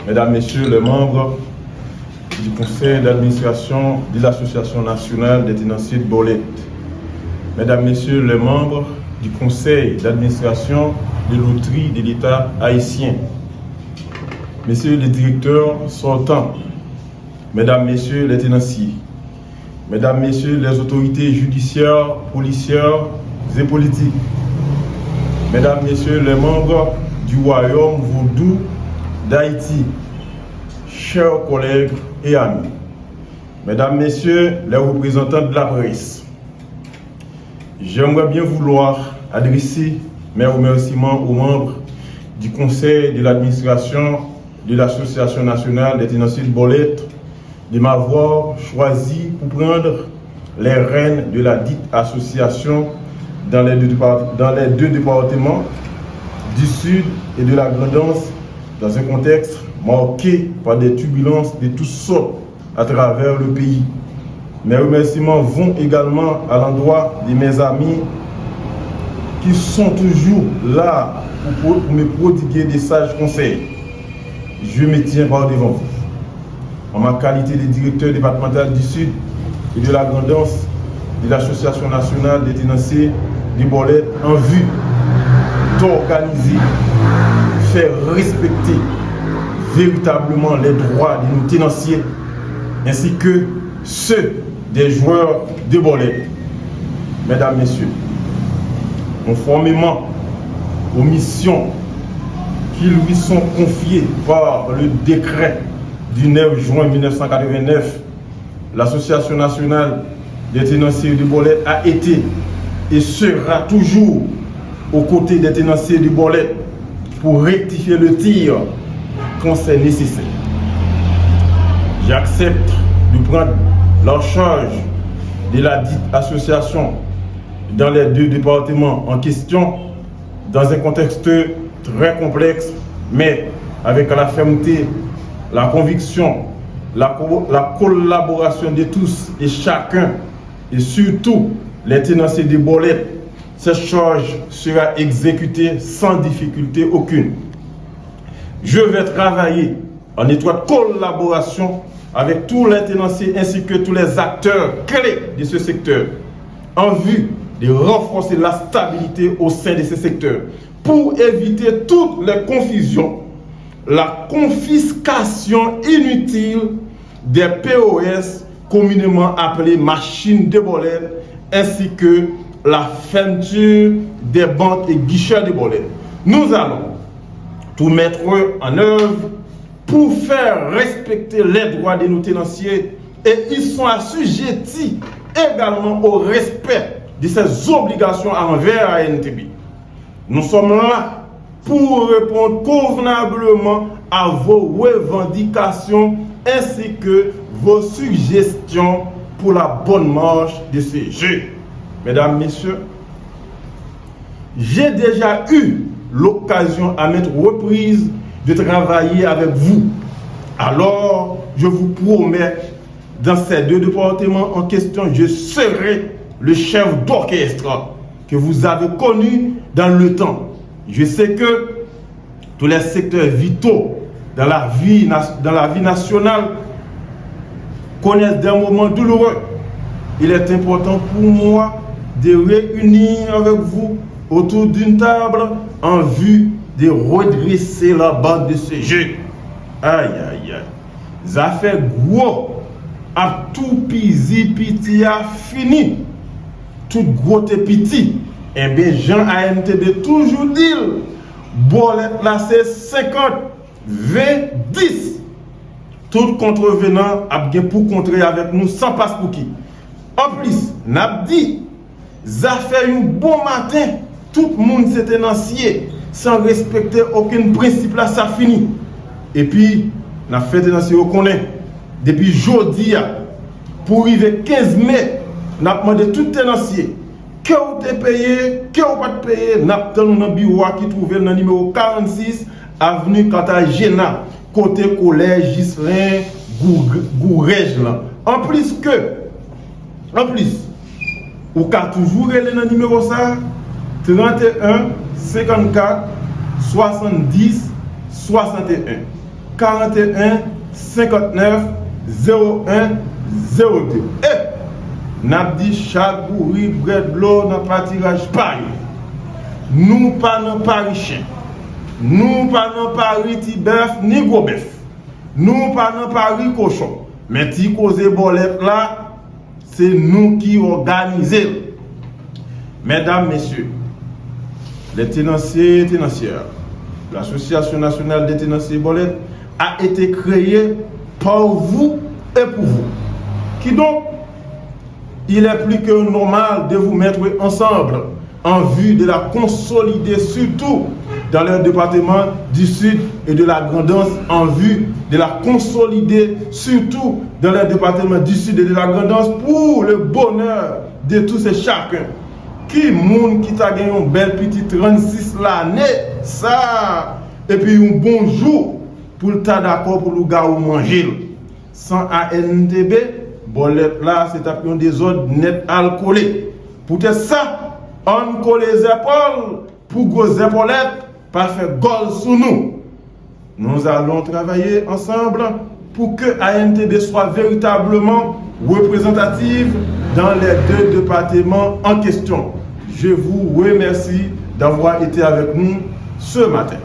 Mesdames, Messieurs les membres du conseil d'administration de l'Association nationale des tenanciers de Bolette, Mesdames, Messieurs les membres du conseil d'administration de loterie de l'État haïtien, Messieurs les directeurs sortants, Mesdames, Messieurs les tenanciers, Mesdames, Messieurs les autorités judiciaires, policières et politiques, Mesdames, Messieurs les membres du royaume vaudou d'Haïti, chers collègues et amis, Mesdames, Messieurs les représentants de la presse, j'aimerais bien vouloir adresser mes remerciements aux membres du conseil de l'administration de l'Association nationale des tenanciers de Bolette de m'avoir choisi pour prendre les rênes de la dite association dans les deux départements du Sud et de la Grand'Anse, dans un contexte marqué par des turbulences de toutes sortes à travers le pays. Mes remerciements vont également à l'endroit de mes amis qui sont toujours là pour me prodiguer des sages conseils. Je me tiens par devant vous. En ma qualité de directeur départemental du Sud et de la Grand'Anse de l'Association nationale des tenanciers de Bolette, en vue d'organiser, faire respecter véritablement les droits de nos tenanciers ainsi que ceux des joueurs de Bolette. Mesdames, Messieurs, conformément aux missions qui lui sont confiées par le décret du 9 juin 1989, l'Association nationale des tenanciers de Bolette a été et sera toujours aux côtés des tenanciers de Bolette pour rectifier le tir quand c'est nécessaire. J'accepte de prendre la charge de la dite association dans les deux départements en question, dans un contexte très complexe, mais avec la fermeté, la conviction, la collaboration de tous et chacun, et surtout les tenanciers de Bolette. Cette charge sera exécutée sans difficulté aucune. Je vais travailler en étroite collaboration avec tous les tenanciers ainsi que tous les acteurs clés de ce secteur en vue de renforcer la stabilité au sein de ce secteur pour éviter toutes les confusions, la confiscation inutile des POS communément appelées machines de Bolette ainsi que la fermeture des banques et guichets de Bolette. Nous allons tout mettre en œuvre pour faire respecter les droits de nos tenanciers et ils sont assujettis également au respect de ces obligations envers ANTB. Nous sommes là pour répondre convenablement à vos revendications ainsi que vos suggestions pour la bonne marche de ces jeux. Mesdames, Messieurs, j'ai déjà eu l'occasion à maintes reprises de travailler avec vous. Alors, je vous promets, dans ces deux départements en question, je serai le chef d'orchestre que vous avez connu dans le temps. Je sais que tous les secteurs vitaux dans la vie nationale connaissent des moments douloureux. Il est important pour moi de réunir avec vous autour d'une table en vue de redresser la base de ce jeu. Aïe, aïe, aïe. Ça fait gros. À tout petit a fini. Tout gros et petit. Eh bien, Jean ANTB toujours dit, Bolette là c'est 50, 20, 10. Tout contrevenant a bien pour contrer avec nous sans passe pour qui. En plus, n'a dit, ça fait un bon matin, tout le monde s'est tenancier sans respecter aucun principe là, ça finit. Et puis, n'a fait tenancier au connaît. Depuis jeudi, pour arriver 15 mai, n'a demandé tout tenancier. Que vous avez payé, que vous pas payé, n'a dans un bureau qui trouve dans le numéro 46, avenue Cartagena, côté collège Gislain Gourège là. En plus, vous pouvez toujours aller dans le numéro ça, 31 54 70 61. 41 59 01 02. Et n'a dit chaque bourri bret de l'eau dans pas tirage pareil. Nous pas dans Paris chien. Nous pas dans Paris ti bœuf ni gros bœuf. Nous pas dans Paris cochon. Mais ti cause bolette là, c'est nous qui organisons. Mesdames, messieurs, les tenanciers et tenancières, l'Association nationale des tenanciers bolettes a été créée par vous et pour vous. Qui donc, il est plus que normal de vous mettre ensemble en vue de la consolider, surtout dans le département du Sud et de la Grand'Anse, en vue de la consolider, surtout dans le département du Sud et de la Grand'Anse, pour le bonheur de tous et chacun. Qui monde qui t'a gagné un bel petit 36 l'année, ça, et puis un bon jour pour le tas d'accord pour le gars ou manger. Sans ANTB, bolette là, c'est un désordre net alcoolé. Pour ça, on colle les épaules pour gros épaulettes, pas faire gol sous nous. Nous allons travailler ensemble pour que ANTB soit véritablement représentative dans les deux départements en question. Je vous remercie d'avoir été avec nous ce matin.